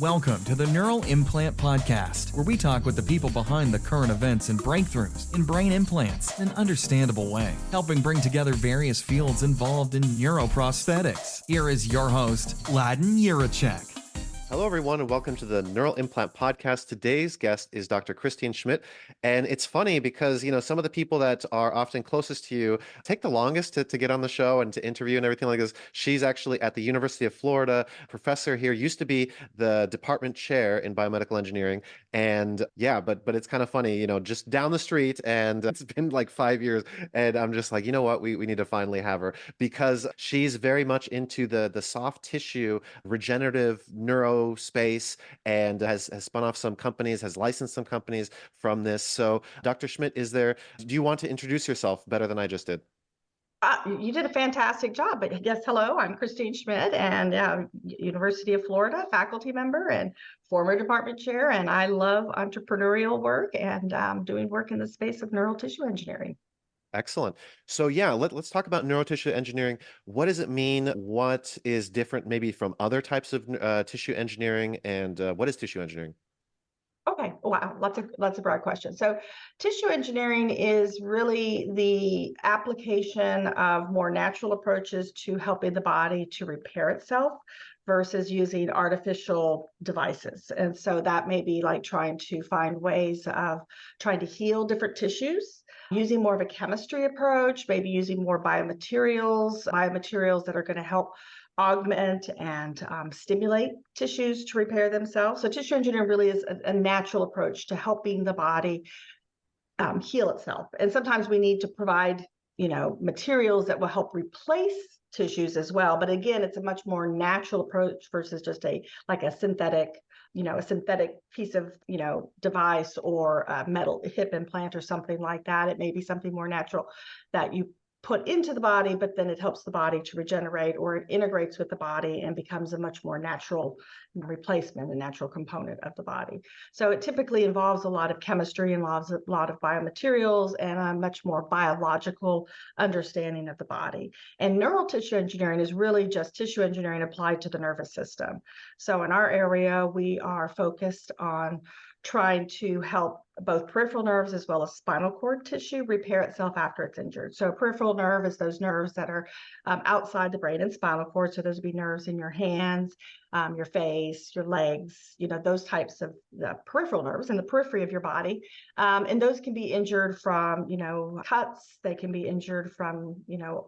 Welcome to the Neural Implant Podcast, where we talk with the people behind the current events and breakthroughs in brain implants in an understandable way, helping bring together various fields involved in neuroprosthetics. Here is your host, Ladin Yurachek. Hello, everyone, and welcome to the Neural Implant Podcast. Today's guest is Dr. Christine Schmidt. And it's funny because, some of the people that are often closest to you take the longest to get on the show and to interview and everything like this. She's actually at the University of Florida, professor here, used to be the department chair in biomedical engineering. And yeah, but it's kind of funny, just down the street, and it's been like 5 years. And I'm just like, you know what, we need to finally have her because she's very much into the soft tissue, regenerative neuro space, and has spun off some companies, has licensed some companies from this. So, Dr. Schmidt, do you want to introduce yourself better than I just did? You did a fantastic job. But yes, hello, I'm Christine Schmidt, and University of Florida faculty member and former department chair. And I love entrepreneurial work and doing work in the space of neural tissue engineering. Excellent. So yeah, let's talk about neurotissue engineering. What does it mean? What is different maybe from other types of tissue engineering? And what is tissue engineering? Okay, wow, lots of broad questions. So tissue engineering is really the application of more natural approaches to helping the body to repair itself versus using artificial devices. And so that may be like trying to find ways of trying to heal different tissues, using more of a chemistry approach, maybe using more biomaterials that are going to help augment and stimulate tissues to repair themselves. So tissue engineering really is a natural approach to helping the body heal itself. And sometimes we need to provide, materials that will help replace tissues as well. But again, it's a much more natural approach versus just a synthetic piece of, device or a metal hip implant or something like that. It may be something more natural that you put into the body, but then it helps the body to regenerate, or it integrates with the body and becomes a much more natural replacement, a natural component of the body. So it typically involves a lot of chemistry, involves a lot of biomaterials, and a much more biological understanding of the body. And neural tissue engineering is really just tissue engineering applied to the nervous system. So in our area, we are focused on trying to help both peripheral nerves as well as spinal cord tissue repair itself after it's injured. So peripheral nerve is those nerves that are outside the brain and spinal cord. So those would be nerves in your hands, your face, your legs, those types of peripheral nerves in the periphery of your body. And those can be injured from, cuts. They can be injured from,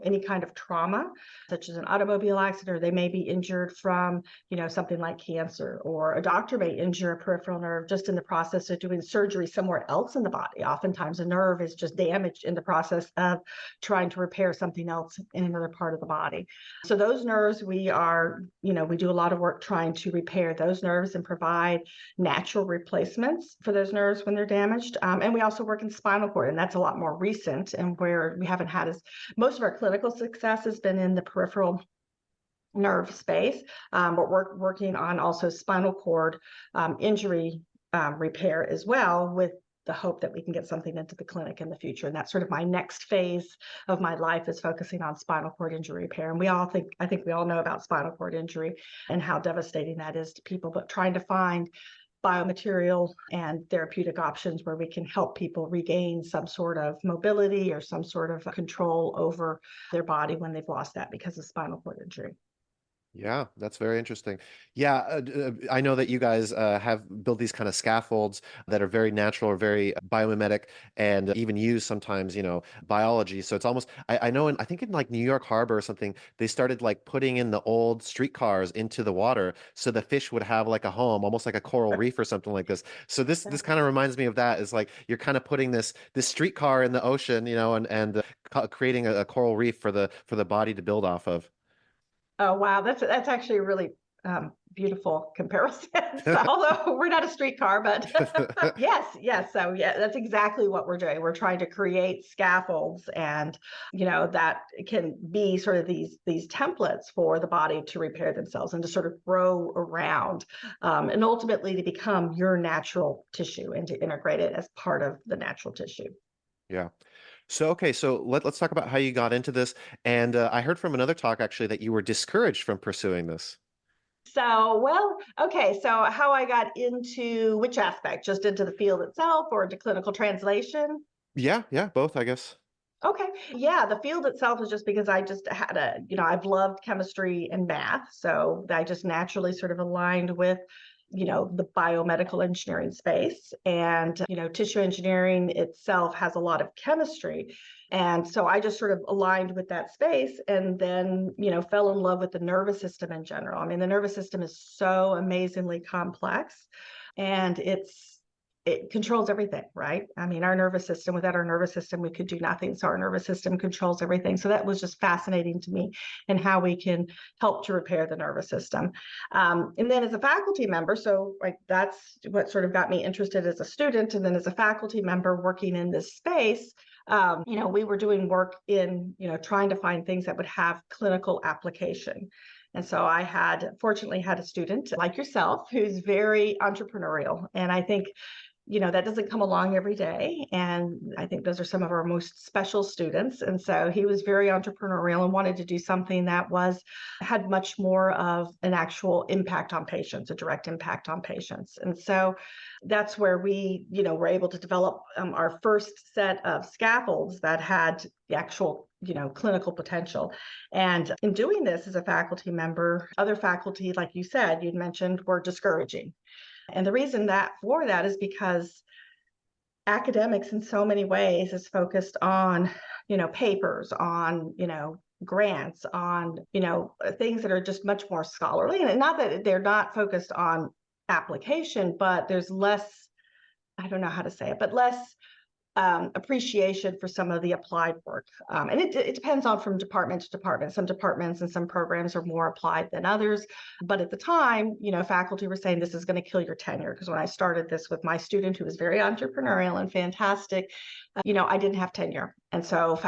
any kind of trauma, such as an automobile accident, or they may be injured from, something like cancer, or a doctor may injure a peripheral nerve just in the process of doing surgery somewhere else in the body. Oftentimes a nerve is just damaged in the process of trying to repair something else in another part of the body. So those nerves, we do a lot of work trying to repair those nerves and provide natural replacements for those nerves when they're damaged. And we also work in spinal cord, and that's a lot more recent, and where we haven't had most of our clinical success has been in the peripheral nerve space, but we're working on also spinal cord injury repair as well, with the hope that we can get something into the clinic in the future. And that's sort of my next phase of my life, is focusing on spinal cord injury repair. And I think we all know about spinal cord injury and how devastating that is to people, but trying to find biomaterial and therapeutic options where we can help people regain some sort of mobility or some sort of control over their body when they've lost that because of spinal cord injury. Yeah, that's very interesting. Yeah, I know that you guys have built these kind of scaffolds that are very natural or very biomimetic, and even use sometimes, biology. So it's almost, I know, I think in like New York Harbor or something, they started like putting in the old streetcars into the water so the fish would have like a home, almost like a coral reef or something like this. So this kind of reminds me of that. Is like you're kind of putting this streetcar in the ocean, and creating a coral reef for the body to build off of. Oh, wow. That's actually a really beautiful comparison. So, although we're not a streetcar, but yes. So yeah, that's exactly what we're doing. We're trying to create scaffolds, and that can be sort of these templates for the body to repair themselves and to sort of grow around, and ultimately to become your natural tissue and to integrate it as part of the natural tissue. Yeah. So, okay, so let's talk about how you got into this. And I heard from another talk actually that you were discouraged from pursuing this. Okay. So how I got into which aspect? Just into the field itself or into clinical translation? Yeah, both, I guess. Okay. Yeah, the field itself is just because I just had I've loved chemistry and math. So I just naturally sort of aligned with, the biomedical engineering space. And, tissue engineering itself has a lot of chemistry. And so I just sort of aligned with that space and then, fell in love with the nervous system in general. I mean, the nervous system is so amazingly complex and it controls everything, right? I mean, without our nervous system, we could do nothing. So our nervous system controls everything. So that was just fascinating to me and how we can help to repair the nervous system. And then as a faculty member, so like that's what sort of got me interested as a student. And then as a faculty member working in this space, we were doing work in, trying to find things that would have clinical application. And so fortunately had a student like yourself who's very entrepreneurial. And I think that doesn't come along every day. And I think those are some of our most special students. And so he was very entrepreneurial and wanted to do something that had much more of an actual impact on patients, a direct impact on patients. And so that's where we, were able to develop our first set of scaffolds that had the actual clinical potential. And in doing this as a faculty member, other faculty, like you said, you'd mentioned, were discouraging. And the reason for that is because academics in so many ways is focused on, papers, on, grants, on, things that are just much more scholarly. And not that they're not focused on application, but there's less, I don't know how to say it, but less appreciation for some of the applied work. And it depends on from department to department. Some departments and some programs are more applied than others. But at the time, faculty were saying this is going to kill your tenure. Because when I started this with my student who was very entrepreneurial and fantastic, I didn't have tenure. And so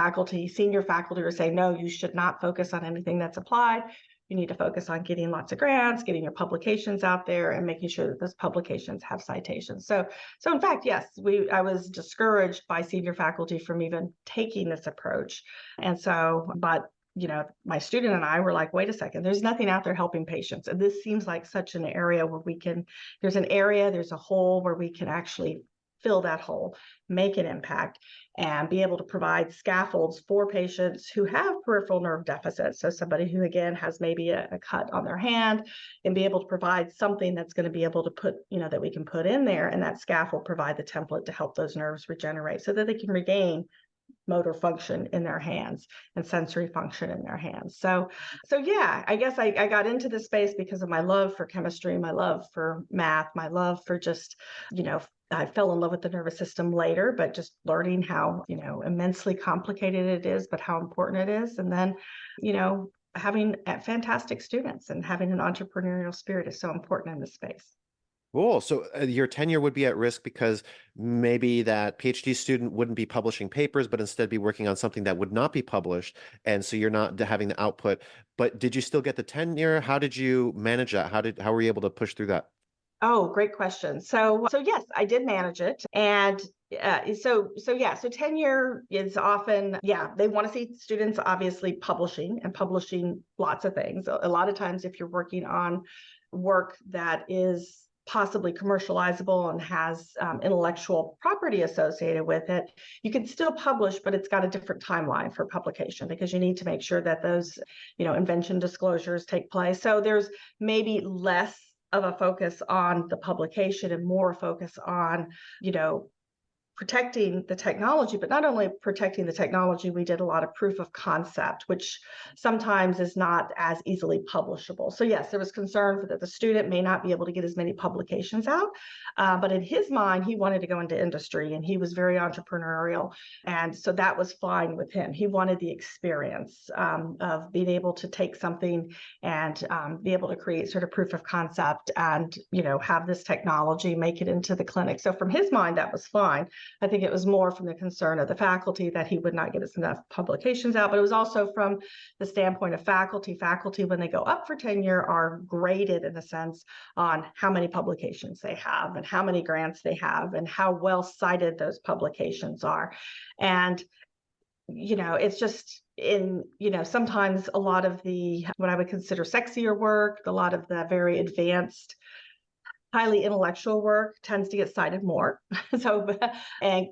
senior faculty were saying, no, you should not focus on anything that's applied. You need to focus on getting lots of grants, getting your publications out there, and making sure that those publications have citations. So in fact, yes, I was discouraged by senior faculty from even taking this approach. And so, but my student and I were like, wait a second, there's nothing out there helping patients. And this seems like such an area where there's a hole where we can actually fill that hole, make an impact, and be able to provide scaffolds for patients who have peripheral nerve deficits. So somebody who, again, has maybe a cut on their hand, and be able to provide something that's going to be able to put, that we can put in there, and that scaffold provide the template to help those nerves regenerate so that they can regain motor function in their hands and sensory function in their hands. So yeah, I guess I got into this space because of my love for chemistry, my love for math, my love for just, I fell in love with the nervous system later, but just learning how, immensely complicated it is, but how important it is. And then, having fantastic students and having an entrepreneurial spirit is so important in this space. Cool. So your tenure would be at risk because maybe that PhD student wouldn't be publishing papers, but instead be working on something that would not be published. And so you're not having the output. But did you still get the tenure? How did you manage that? How were you able to push through that? Oh, great question. So yes, I did manage it. And so tenure is often, they want to see students obviously publishing lots of things. A lot of times if you're working on work that is possibly commercializable and has intellectual property associated with it, you can still publish, but it's got a different timeline for publication because you need to make sure that those, invention disclosures take place. So there's maybe less of a focus on the publication and more focus on, protecting the technology, but not only protecting the technology, we did a lot of proof of concept, which sometimes is not as easily publishable. So yes, there was concern that the student may not be able to get as many publications out, but in his mind, he wanted to go into industry and he was very entrepreneurial. And so that was fine with him. He wanted the experience of being able to take something and be able to create sort of proof of concept and, have this technology, make it into the clinic. So from his mind, that was fine. I think it was more from the concern of the faculty that he would not get enough publications out, but it was also from the standpoint of faculty. Faculty, when they go up for tenure, are graded in a sense on how many publications they have and how many grants they have and how well cited those publications are. And it's just sometimes a lot of the, what I would consider sexier work, a lot of the very advanced, highly intellectual work tends to get cited more. So, and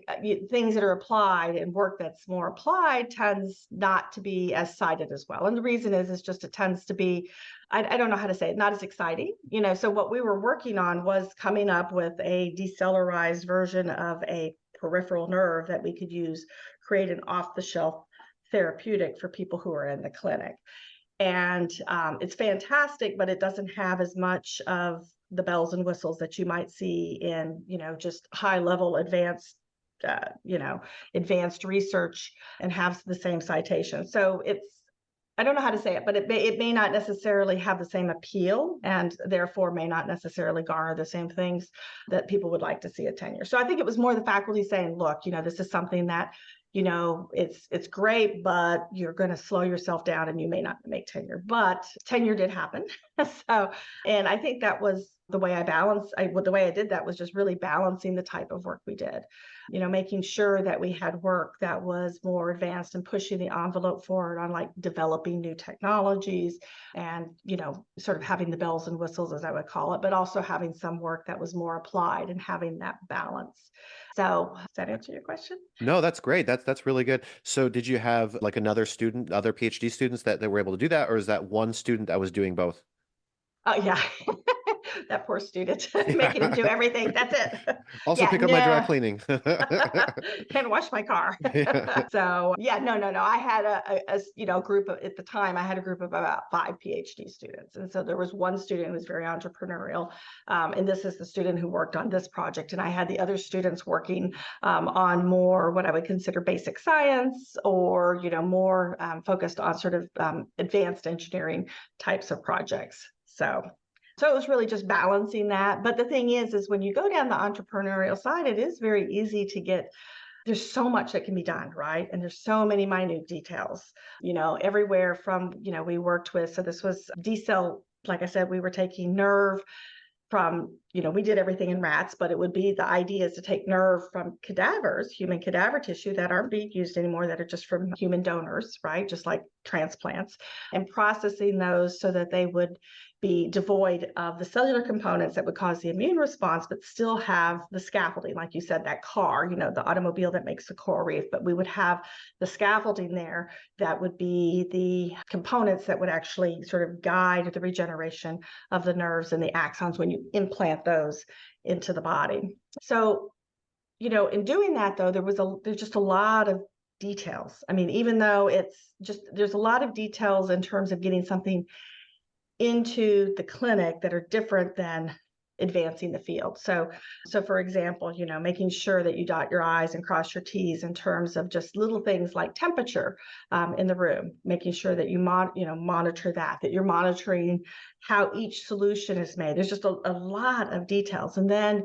things that are applied and work that's more applied tends not to be as cited as well. And the reason is just it tends to be, I don't know how to say it, not as exciting. So what we were working on was coming up with a decellularized version of a peripheral nerve that we could use, create an off-the-shelf therapeutic for people who are in the clinic. And it's fantastic, but it doesn't have as much of the bells and whistles that you might see in, just high level advanced research and have the same citation. So I don't know how to say it, but it may not necessarily have the same appeal and therefore may not necessarily garner the same things that people would like to see at tenure. So I think it was more the faculty saying, look, this is something that, it's great, but you're going to slow yourself down and you may not make tenure. But tenure did happen. So, and I think that was the way the way I did that was just really balancing the type of work we did, making sure that we had work that was more advanced and pushing the envelope forward on like developing new technologies and, sort of having the bells and whistles, as I would call it, but also having some work that was more applied and having that balance. So does that answer your question? No, that's great. That's really good. So did you have like other PhD students that were able to do that, or is that one student that was doing both? Oh, yeah. That poor student, Yeah. making him do everything. That's it. Also Yeah, pick up my dry cleaning. and wash my car. Yeah. So yeah, no. I had a group of, at the time, I had a group of about 5 PhD students. And so there was one student who was very entrepreneurial. And this is the student who worked on this project. And I had the other students working on more what I would consider basic science or, more focused on sort of advanced engineering types of projects. So it was really just balancing that. But the thing is when you go down the entrepreneurial side, it is very easy to there's so much that can be done, right? And there's so many minute details, everywhere from, we worked with, so this was decel, like I said, we were taking nerve from, we did everything in rats, but it would be, the idea is to take nerve from cadavers, human cadaver tissue that aren't being used anymore, that are just from human donors, right? Just like transplants, and processing those so that they would be devoid of the cellular components that would cause the immune response, but still have the scaffolding, like you said, that car, the automobile that makes the coral reef, but we would have the scaffolding there that would be the components that would actually sort of guide the regeneration of the nerves and the axons when you implant those into the body. So, in doing that though, there's just a lot of details. I mean, even though there's a lot of details in terms of getting something into the clinic that are different than advancing the field. So for example, making sure that you dot your I's and cross your T's in terms of just little things like temperature in the room, making sure that you monitor that you're monitoring how each solution is made. There's just a lot of details. And then,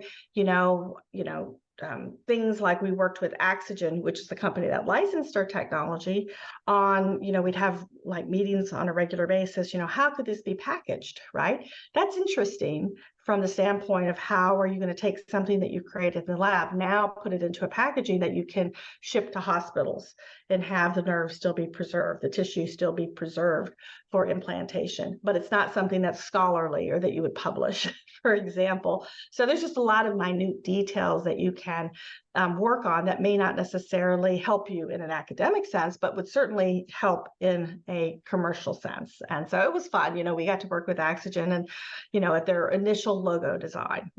things like we worked with Oxygen, which is the company that licensed our technology on, we'd have like meetings on a regular basis, how could this be packaged, right? That's interesting from the standpoint of how are you going to take something that you've created in the lab, now put it into a packaging that you can ship to hospitals and have the nerve still be preserved, the tissue still be preserved for implantation, but it's not something that's scholarly or that you would publish, for example. So there's just a lot of minute details that you can work on that may not necessarily help you in an academic sense, but would certainly help in a commercial sense. And so it was fun. We got to work with Oxygen and, at their initial logo design,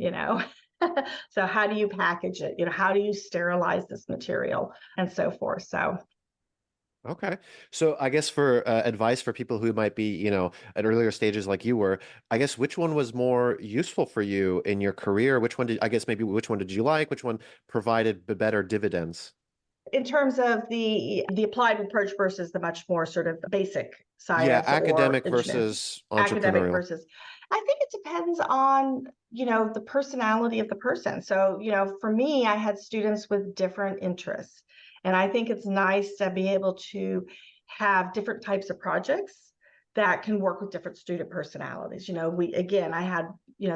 So how do you package it? How do you sterilize this material and so forth? So. Okay. So I guess for advice for people who might be, at earlier stages like you were, I guess which one was more useful for you in your career? Which one which one did you like? Which one provided better dividends? In terms of the applied approach versus the much more sort of basic Yeah, science academic or versus academic entrepreneurial. versus, I think it depends on, the personality of the person. So, for me, I had students with different interests. And I think it's nice to be able to have different types of projects that can work with different student personalities. I had,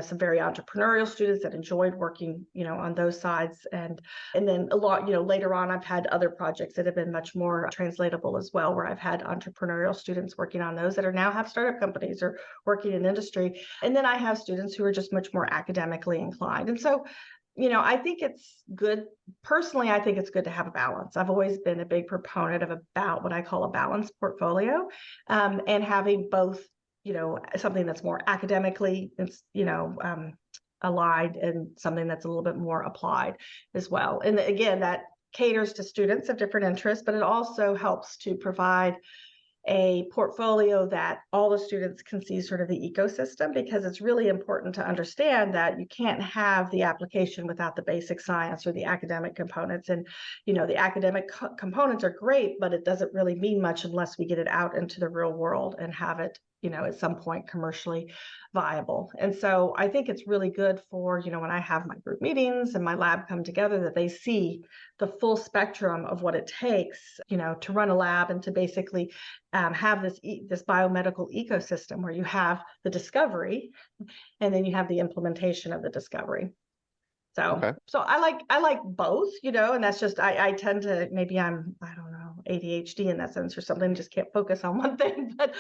some very entrepreneurial students that enjoyed working, on those sides. And then a lot, later on, I've had other projects that have been much more translatable as well, where I've had entrepreneurial students working on those that are now have startup companies or working in industry. And then I have students who are just much more academically inclined. And so, I think it's good. Personally, I think it's good to have a balance. I've always been a big proponent of about what I call a balanced portfolio, and having both, something that's more academically, aligned and something that's a little bit more applied as well. And again, that caters to students of different interests, but it also helps to provide a portfolio that all the students can see sort of the ecosystem, because it's really important to understand that you can't have the application without the basic science or the academic components. And, the academic components are great, but it doesn't really mean much unless we get it out into the real world and have it, at some point commercially viable. And so I think it's really good for, when I have my group meetings and my lab come together, that they see the full spectrum of what it takes, to run a lab and to basically have this biomedical ecosystem where you have the discovery and then you have the implementation of the discovery. Okay. So I like both, and that's just, I tend to, maybe I don't know, ADHD in that sense or something, just can't focus on one thing. But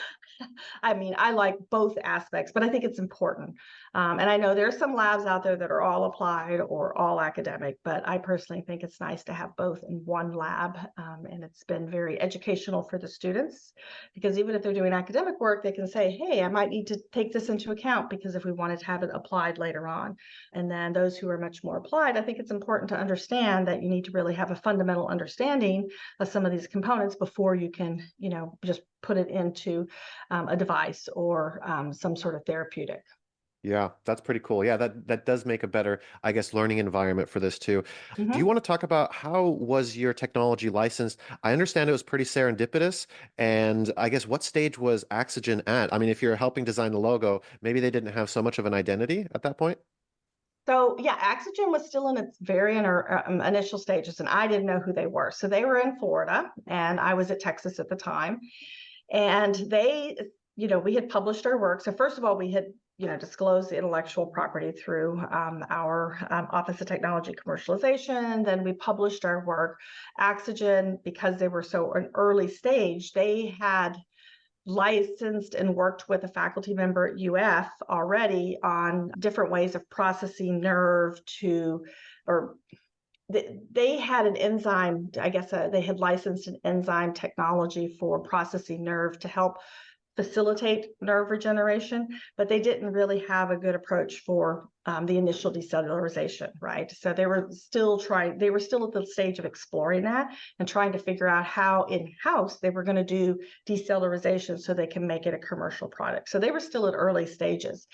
I mean, I like both aspects, but I think it's important. And I know there's some labs out there that are all applied or all academic, but I personally think it's nice to have both in one lab. And it's been very educational for the students, because even if they're doing academic work, they can say, hey, I might need to take this into account, because if we wanted to have it applied later on. And then those who are much more applied, I think it's important to understand that you need to really have a fundamental understanding of some of these components before you can, just put it into a device or some sort of therapeutic. Yeah, that's pretty cool. Yeah, that does make a better, I guess, learning environment for this too. Do you Mm-hmm. want to talk about how was your technology licensed? I understand it was pretty serendipitous, and I guess what stage was Oxygen at? I mean, if you're helping design the logo, maybe they didn't have so much of an identity at that point. So yeah, Oxygen was still in its very initial stages, and I didn't know who they were. So they were in Florida, and I was at Texas at the time. And they, we had published our work. So first of all, we had, disclosed the intellectual property through our Office of Technology Commercialization. Then we published our work. Oxygen, because they were so an early stage, they had licensed and worked with a faculty member at UF already on different ways of processing nerve or they had an enzyme, I guess they had licensed an enzyme technology for processing nerve to help facilitate nerve regeneration, but they didn't really have a good approach for the initial decellularization, right? So they were still at the stage of exploring that and trying to figure out how in-house they were going to do decellularization so they can make it a commercial product. So they were still at early stages.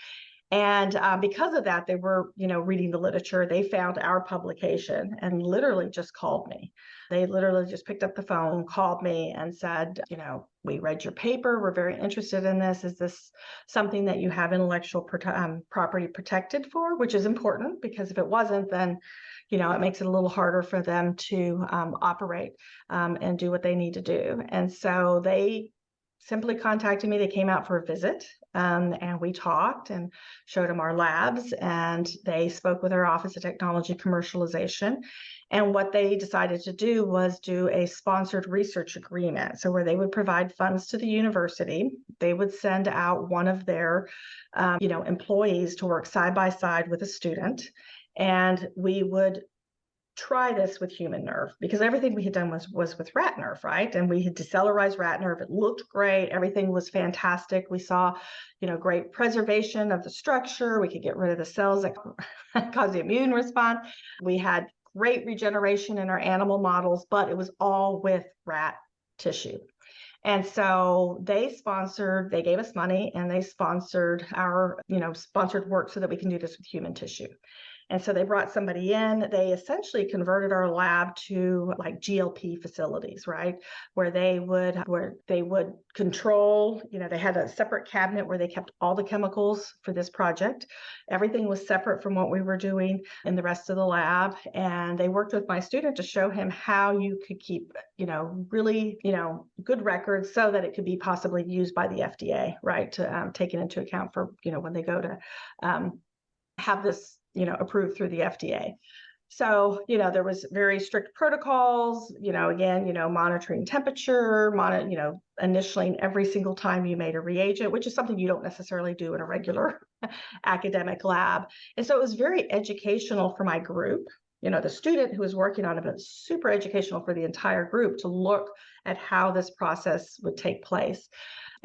And because of that, they were, reading the literature. They found our publication and literally just called me. They literally just picked up the phone, called me and said, we read your paper. We're very interested in this. Is this something that you have intellectual property protected for? Which is important, because if it wasn't, then, it makes it a little harder for them to operate and do what they need to do. And so they simply contacted me. They came out for a visit, and we talked and showed them our labs, and they spoke with our Office of Technology Commercialization. And what they decided to do was do a sponsored research agreement. So where they would provide funds to the university, they would send out one of their, employees to work side by side with a student, and we would try this with human nerve, because everything we had done was with rat nerve, right? And we had decellularized rat nerve. It looked great. Everything was fantastic. We saw, great preservation of the structure. We could get rid of the cells that cause the immune response. We had great regeneration in our animal models, but it was all with rat tissue. And so they gave us money, and they sponsored our, sponsored work so that we can do this with human tissue. And so they brought somebody in. They essentially converted our lab to like GLP facilities, right? Where they would control, they had a separate cabinet where they kept all the chemicals for this project. Everything was separate from what we were doing in the rest of the lab. And they worked with my student to show him how you could keep, really, good records so that it could be possibly used by the FDA, right? To taken into account for, when they go to have this, approved through the FDA. So, there was very strict protocols, again, monitoring temperature, initialing every single time you made a reagent, which is something you don't necessarily do in a regular academic lab. And so it was very educational for my group. The student who was working on it, but super educational for the entire group to look at how this process would take place.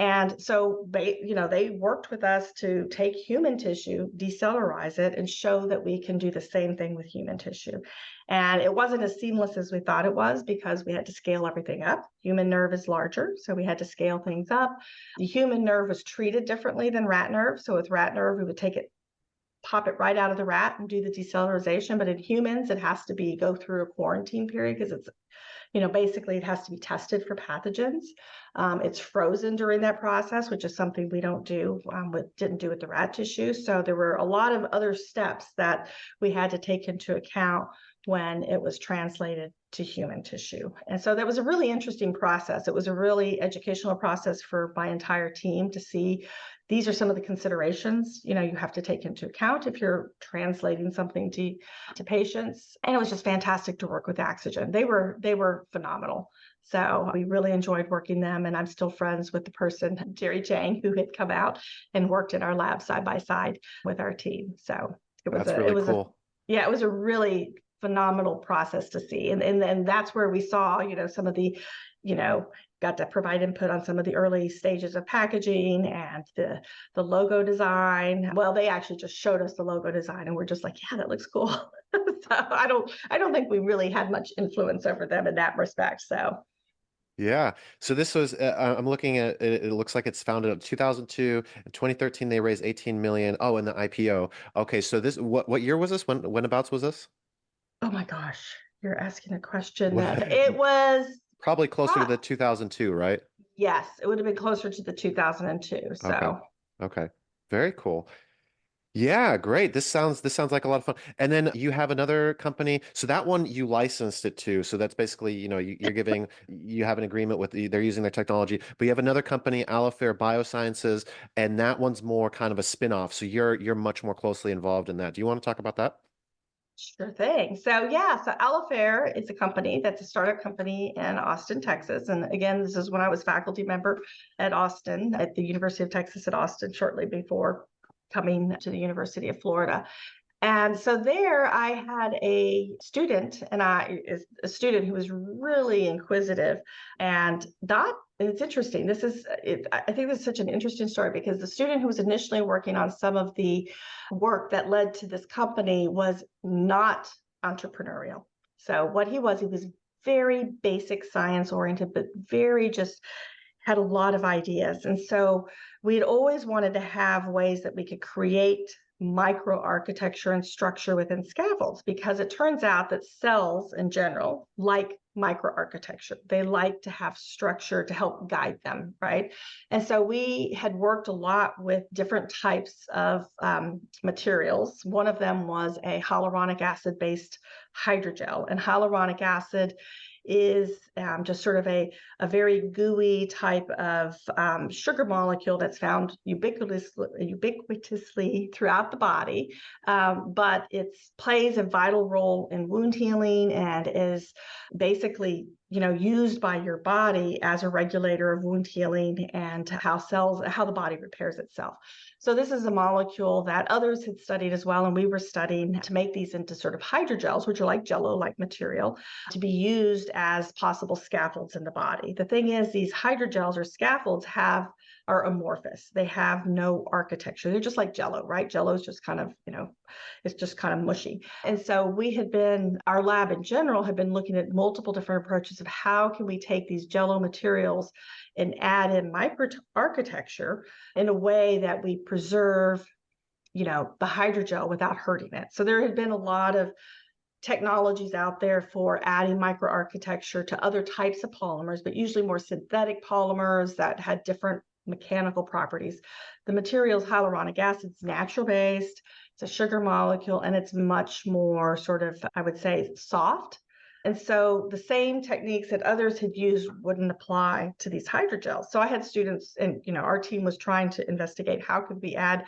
And so, they worked with us to take human tissue, decellularize it, and show that we can do the same thing with human tissue. And it wasn't as seamless as we thought it was because we had to scale everything up. Human nerve is larger, so we had to scale things up. The human nerve was treated differently than rat nerve. So with rat nerve, we would pop it right out of the rat and do the decellularization. But in humans, it has to go through a quarantine period because it's, basically it has to be tested for pathogens. It's frozen during that process, which is something we didn't do with the rat tissue. So there were a lot of other steps that we had to take into account when it was translated to human tissue. And so that was a really interesting process. It was a really educational process for my entire team to see these are some of the considerations, you have to take into account if you're translating something to patients. And it was just fantastic to work with Oxygen. They were phenomenal. So we really enjoyed working them. And I'm still friends with the person, Jerry Chang, who had come out and worked in our lab side by side with our team. So That's really cool. It was a really phenomenal process to see. And that's where we saw, some of the, got to provide input on some of the early stages of packaging and the logo design. Well, they actually just showed us the logo design and we're just like, yeah, that looks cool. So I don't think we really had much influence over them in that respect. So yeah. So this was, I'm looking at it, it looks like it's founded in 2002. In 2013, they raised 18 million. Oh, and the IPO. Okay. So what year was this? Whenabouts was this? Oh my gosh, you're asking a question that it was probably closer to the 2002, right? Yes, it would have been closer to the 2002. So Okay. Very cool. Yeah, great. This sounds like a lot of fun. And then you have another company. So that one you licensed it to. So that's basically, you have an agreement with they're using their technology. But you have another company, Alafare Biosciences, and that one's more kind of a spin-off. So you're much more closely involved in that. Do you want to talk about that? Sure thing. So Alafare is a company that's a startup company in Austin, Texas. And again, this is when I was faculty member at the University of Texas at Austin, shortly before coming to the University of Florida. And so there I had a student who was really inquisitive and it's interesting. I think this is such an interesting story because the student who was initially working on some of the work that led to this company was not entrepreneurial. So what he was very basic science oriented, but very just had a lot of ideas. And so we'd always wanted to have ways that we could create microarchitecture and structure within scaffolds because it turns out that cells in general like microarchitecture. They like to have structure to help guide them, right? And so we had worked a lot with different types of materials. One of them was a hyaluronic acid-based hydrogel, and hyaluronic acid is just sort of a very gooey type of sugar molecule that's found ubiquitously throughout the body, but it plays a vital role in wound healing and is basically used by your body as a regulator of wound healing and how the body repairs itself. So this is a molecule that others had studied as well, and we were studying to make these into sort of hydrogels, which are like Jello-like material, to be used as possible scaffolds in the body. The thing is, these hydrogels or scaffolds are amorphous. They have no architecture. They're just like Jello, right? Jello is just kind of, it's just kind of mushy. And so our lab in general had been looking at multiple different approaches of how can we take these Jello materials and add in microarchitecture in a way that we preserve, the hydrogel without hurting it. So there had been a lot of technologies out there for adding microarchitecture to other types of polymers, but usually more synthetic polymers that had different mechanical properties. The material's hyaluronic acid is natural based, it's a sugar molecule, and it's much more sort of, I would say, soft. And so the same techniques that others had used wouldn't apply to these hydrogels. So I had students and, our team was trying to investigate how could we add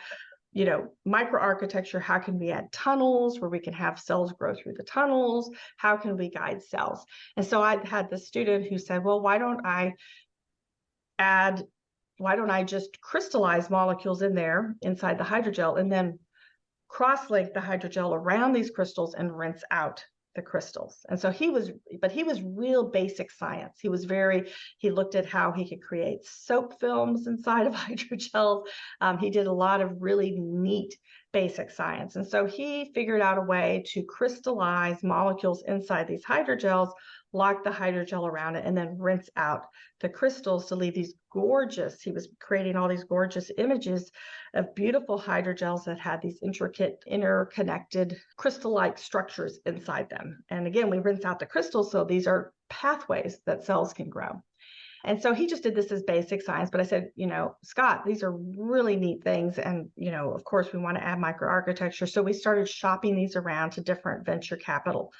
microarchitecture, how can we add tunnels where we can have cells grow through the tunnels? How can we guide cells? And so I had this student who said, well, why don't I just crystallize molecules in there inside the hydrogel and then cross-link the hydrogel around these crystals and rinse out the crystals. And so he was real basic science. He looked at how he could create soap films inside of hydrogels. He did a lot of really neat basic science. And so he figured out a way to crystallize molecules inside these hydrogels, lock the hydrogel around it, and then rinse out the crystals to leave these gorgeous, he was creating all these gorgeous images of beautiful hydrogels that had these intricate, interconnected crystal-like structures inside them. And again, we rinse out the crystals, so these are pathways that cells can grow. And so he just did this as basic science. But I said, Scott, these are really neat things. And, of course, we want to add microarchitecture. So we started shopping these around to different venture capital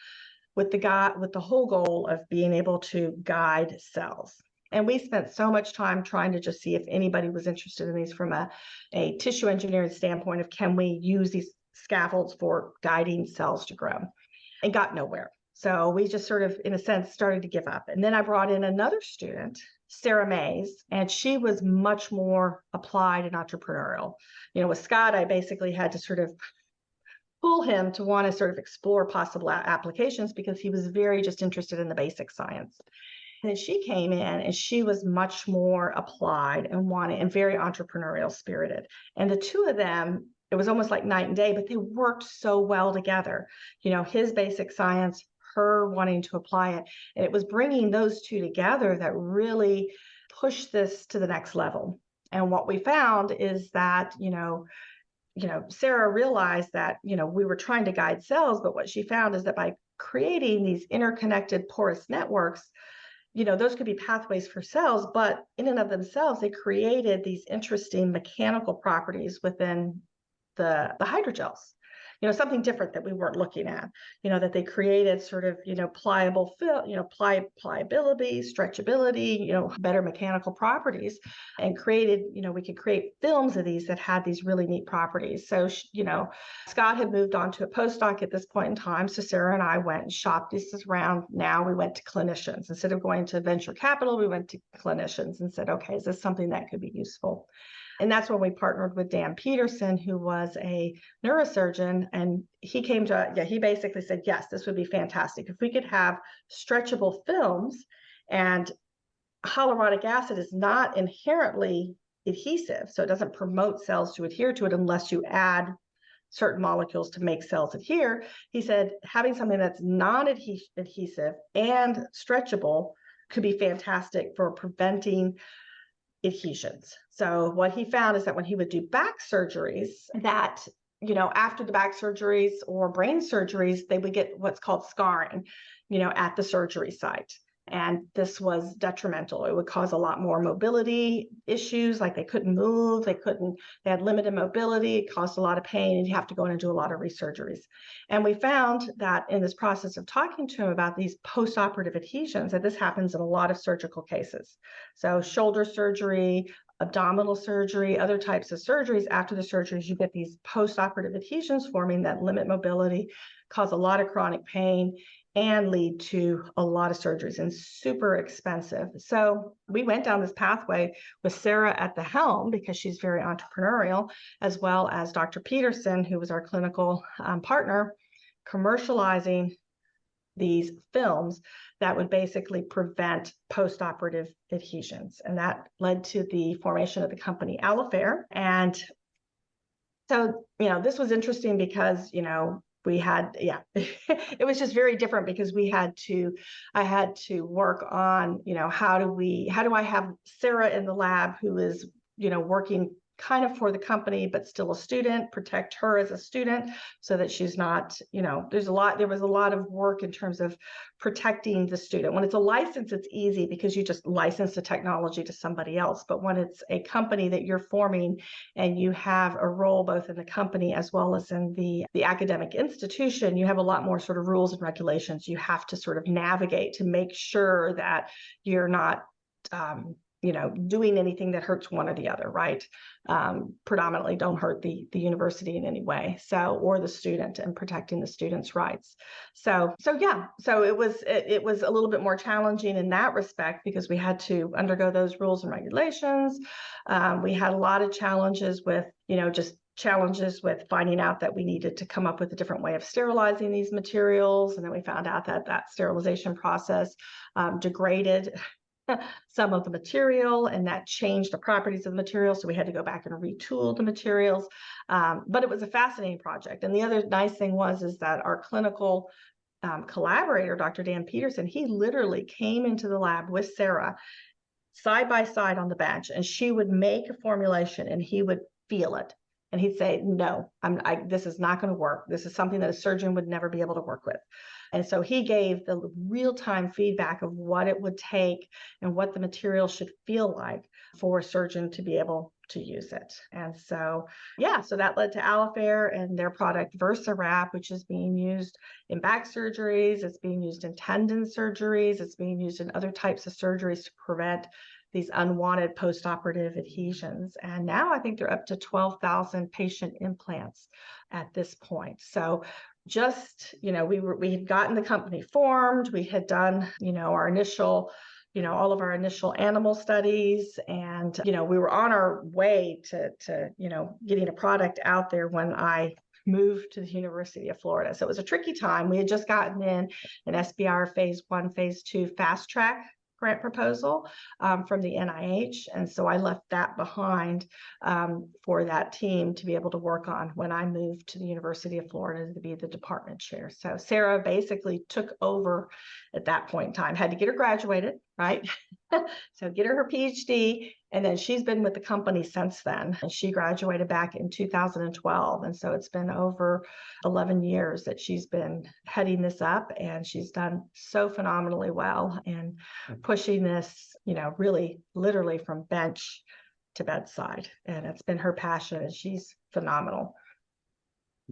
with the whole goal of being able to guide cells. And we spent so much time trying to just see if anybody was interested in these from a tissue engineering standpoint of, can we use these scaffolds for guiding cells to grow, and got nowhere. So we just sort of, in a sense, started to give up. And then I brought in another student, Sarah Mays, and she was much more applied and entrepreneurial. With Scott, I basically had to sort of pull him to want to sort of explore possible applications because he was very just interested in the basic science. And then she came in and she was much more applied and very entrepreneurial spirited. And the two of them, it was almost like night and day, but they worked so well together. His basic science, her wanting to apply it. And it was bringing those two together that really pushed this to the next level. And what we found is that, Sarah realized that, we were trying to guide cells, but what she found is that by creating these interconnected porous networks, those could be pathways for cells, but in and of themselves, they created these interesting mechanical properties within the hydrogels. Something different that we weren't looking at, that they created sort of, pliable pliability, stretchability, better mechanical properties, and created, we could create films of these that had these really neat properties. So, Scott had moved on to a postdoc at this point in time. So Sarah and I went and shopped this around. Now we went to clinicians. Instead of going to venture capital, we went to clinicians and said, okay, is this something that could be useful? And that's when we partnered with Dan Peterson, who was a neurosurgeon. And he he basically said, yes, this would be fantastic. If we could have stretchable films, and hyaluronic acid is not inherently adhesive, so it doesn't promote cells to adhere to it unless you add certain molecules to make cells adhere. He said, having something that's non-adhesive and stretchable could be fantastic for preventing adhesions. So what he found is that when he would do back surgeries, that, after the back surgeries or brain surgeries, they would get what's called scarring, at the surgery site. And this was detrimental. It would cause a lot more mobility issues, like they couldn't move, they had limited mobility, it caused a lot of pain, and you have to go in and do a lot of resurgeries. And we found that in this process of talking to him about these post-operative adhesions, that this happens in a lot of surgical cases. So shoulder surgery, abdominal surgery, other types of surgeries, after the surgeries, you get these post-operative adhesions forming that limit mobility, cause a lot of chronic pain, and lead to a lot of surgeries and super expensive. So we went down this pathway with Sarah at the helm because she's very entrepreneurial, as well as Dr. Peterson, who was our clinical partner, commercializing these films that would basically prevent post-operative adhesions. And that led to the formation of the company Alafare. And so, this was interesting because, we had, it was just very different because I had to work on, how do I have Sarah in the lab who is, working kind of for the company, but still a student, protect her as a student so that she's not, there was a lot of work in terms of protecting the student. When it's a license, it's easy because you just license the technology to somebody else. But when it's a company that you're forming and you have a role both in the company as well as in the academic institution, you have a lot more sort of rules and regulations you have to sort of navigate to make sure that you're not doing anything that hurts one or the other, right? Predominantly don't hurt the university in any way, or the student, and protecting the student's rights. So it was a little bit more challenging in that respect, because we had to undergo those rules and regulations. We had a lot of challenges with, just challenges with finding out that we needed to come up with a different way of sterilizing these materials. And then we found out that sterilization process degraded some of the material, and that changed the properties of the material. So we had to go back and retool the materials. But it was a fascinating project. And the other nice thing is that our clinical collaborator, Dr. Dan Peterson, he literally came into the lab with Sarah side by side on the bench, and she would make a formulation and he would feel it. And he'd say, no, this is not going to work. This is something that a surgeon would never be able to work with. And so he gave the real-time feedback of what it would take and what the material should feel like for a surgeon to be able to use it. And so, so that led to Alafare and their product VersaWrap, which is being used in back surgeries. It's being used in tendon surgeries. It's being used in other types of surgeries to prevent these unwanted postoperative adhesions. And now I think they're up to 12,000 patient implants at this point. So just, we had gotten the company formed. We had done, our initial, all of our initial animal studies, and, we were on our way to getting a product out there when I moved to the University of Florida. So it was a tricky time. We had just gotten in an SBIR phase 1, phase 2 fast track grant proposal from the NIH. And so I left that behind for that team to be able to work on when I moved to the University of Florida to be the department chair. So Sarah basically took over at that point in time, had to get her graduated, right? So get her PhD, and then she's been with the company since then. And she graduated back in 2012. And so it's been over 11 years that she's been heading this up, and she's done so phenomenally well in pushing this, really literally from bench to bedside. And it's been her passion, and she's phenomenal.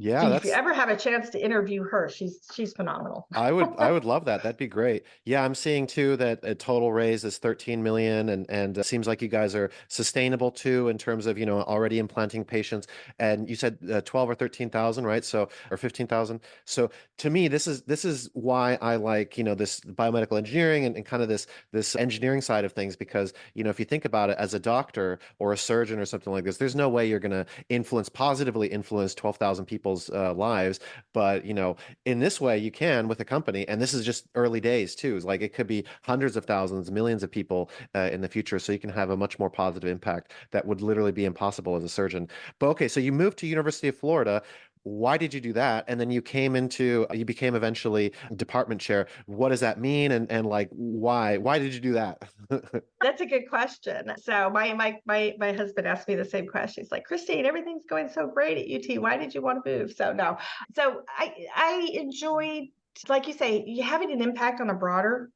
Yeah, So if you ever have a chance to interview her, she's phenomenal. I would love that. That'd be great. Yeah, I'm seeing too that a total raise is 13 million, and it seems like you guys are sustainable too in terms of, already implanting patients. And you said 12 or 13,000, right? So, or 15,000. So to me, this is why I like, this biomedical engineering and kind of this engineering side of things, because, if you think about it as a doctor or a surgeon or something like this, there's no way you're going to positively influence 12,000 people's lives. But, in this way you can with a company, and this is just early days too. It's like it could be hundreds of thousands, millions of people in the future, so you can have a much more positive impact that would literally be impossible as a surgeon. But okay, so you moved to University of Florida. Why did you do that? And then you became eventually department chair. What does that mean? And like, why did you do that? That's a good question. So my husband asked me the same question. He's like, Christine, everything's going so great at UT. Why did you want to move? So no. So I enjoyed, like you say, having an impact on a broader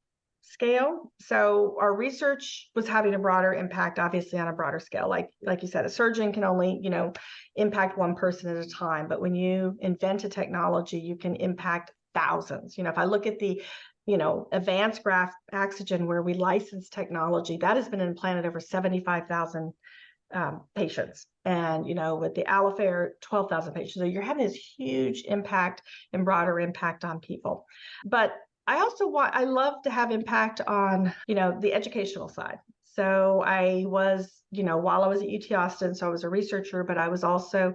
scale. So our research was having a broader impact, obviously on a broader scale. Like you said, a surgeon can only, impact one person at a time. But when you invent a technology, you can impact thousands. If I look at the advanced graft oxygen, where we license technology, that has been implanted over 75,000 patients. And, with the Alafare, 12,000 patients. So you're having this huge impact and broader impact on people. But I love to have impact on, the educational side. So I was, while I was at UT Austin, so I was a researcher, but I was also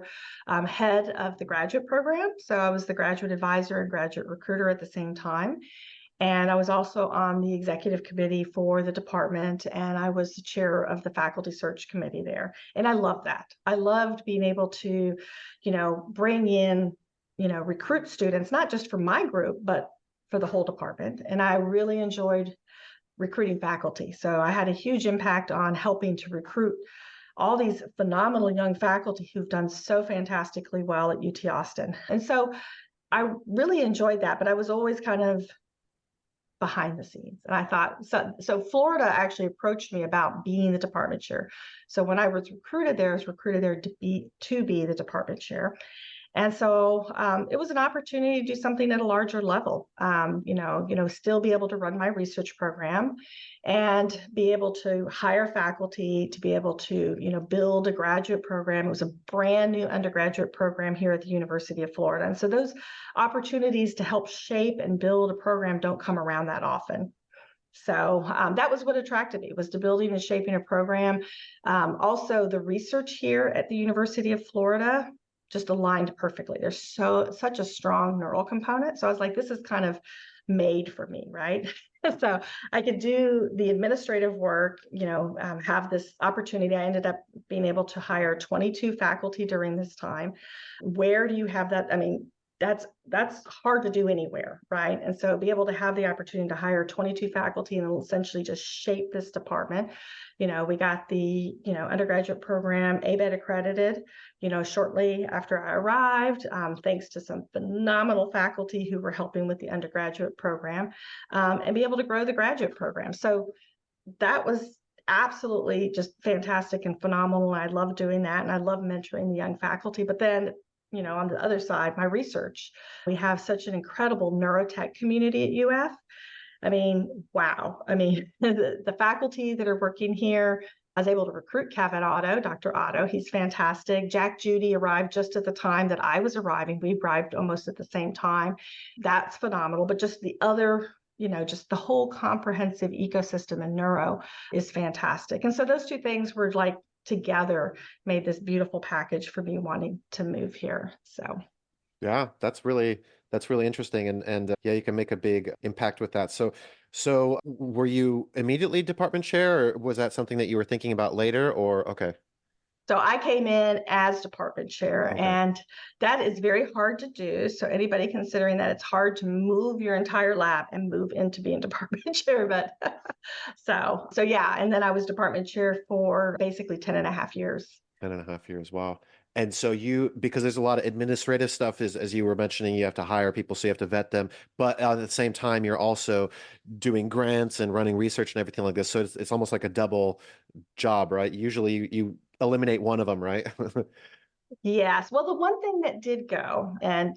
head of the graduate program. So I was the graduate advisor and graduate recruiter at the same time. And I was also on the executive committee for the department, and I was the chair of the faculty search committee there. And I loved that. I loved being able to, bring in, recruit students, not just for my group, but for the whole department. And I really enjoyed recruiting faculty. So I had a huge impact on helping to recruit all these phenomenal young faculty who've done so fantastically well at UT Austin. And so I really enjoyed that, but I was always kind of behind the scenes. And I thought, so Florida actually approached me about being the department chair. So when I was recruited there to be the department chair. And so it was an opportunity to do something at a larger level, still be able to run my research program and be able to hire faculty, to be able to, build a graduate program. It was a brand new undergraduate program here at the University of Florida. And so those opportunities to help shape and build a program don't come around that often. So that was what attracted me, was to building and shaping a program. Also, the research here at the University of Florida just aligned perfectly. There's such a strong neural component. So I was like, this is kind of made for me, right? So I could do the administrative work, have this opportunity. I ended up being able to hire 22 faculty during this time. Where do you have that? I mean, that's hard to do anywhere, right? And so be able to have the opportunity to hire 22 faculty and essentially just shape this department. We got the, undergraduate program ABET accredited, shortly after I arrived, thanks to some phenomenal faculty who were helping with the undergraduate program, and be able to grow the graduate program. So that was absolutely just fantastic and phenomenal. I love doing that. And I love mentoring the young faculty. But then on the other side, my research, we have such an incredible neurotech community at UF. I mean, wow. I mean, the faculty that are working here, I was able to recruit Kevin Otto, Dr. Otto. He's fantastic. Jack Judy arrived just at the time that I was arriving. We arrived almost at the same time. That's phenomenal. But just the other, just the whole comprehensive ecosystem in neuro is fantastic. And so those two things were like together made this beautiful package for me wanting to move here. So Yeah, that's really interesting, and yeah, you can make a big impact with that. So were you immediately department chair, or was that something that you were thinking about later, or okay? So I came in as department chair, Okay. and that is very hard to do. So anybody considering that, it's hard to move your entire lab and move into being department chair. But so yeah. And then I was department chair for basically 10 and a half years. 10.5 years. Wow. And so because there's a lot of administrative stuff, as you were mentioning, you have to hire people, so you have to vet them. But at the same time, you're also doing grants and running research and everything like this. So it's almost like a double job, right? Usually you eliminate one of them, right? Yes. Well, the one thing that did go, and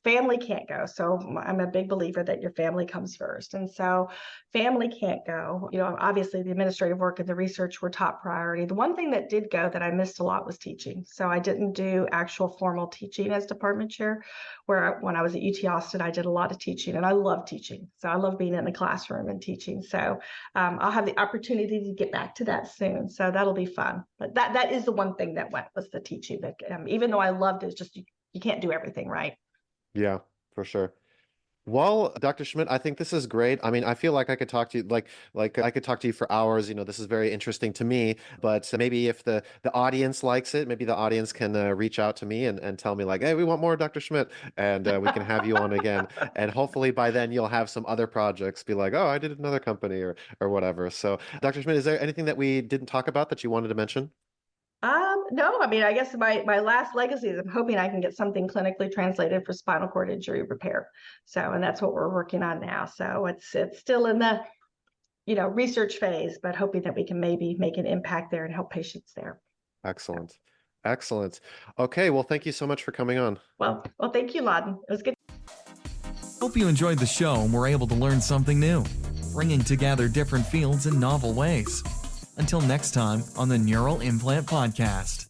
family can't go. So I'm a big believer that your family comes first. And so family can't go. Obviously the administrative work and the research were top priority. The one thing that did go that I missed a lot was teaching. So I didn't do actual formal teaching as department chair, when I was at UT Austin, I did a lot of teaching, and I love teaching. So I love being in the classroom and teaching. So I'll have the opportunity to get back to that soon. So that'll be fun. But that is the one thing that went, was the teaching. That even though I loved it, it's just you can't do everything, right? Yeah, for sure. Well, Dr. Schmidt, I think this is great. I mean, I feel like I could talk to you like I could talk to you for hours. This is very interesting to me, but maybe if the audience likes it, maybe the audience can reach out to me and tell me like, hey, we want more Dr. Schmidt, and we can have you on again. And hopefully by then you'll have some other projects, be like, oh, I did another company or whatever. So, Dr. Schmidt, is there anything that we didn't talk about that you wanted to mention? No, I mean, I guess my last legacy is I'm hoping I can get something clinically translated for spinal cord injury repair. So, and that's what we're working on now. So it's still in the, research phase, but hoping that we can maybe make an impact there and help patients there. Excellent. Excellent. Okay. Well, thank you so much for coming on. Well, thank you, Laden. It was good. Hope you enjoyed the show and were able to learn something new, bringing together different fields in novel ways. Until next time on the Neural Implant Podcast.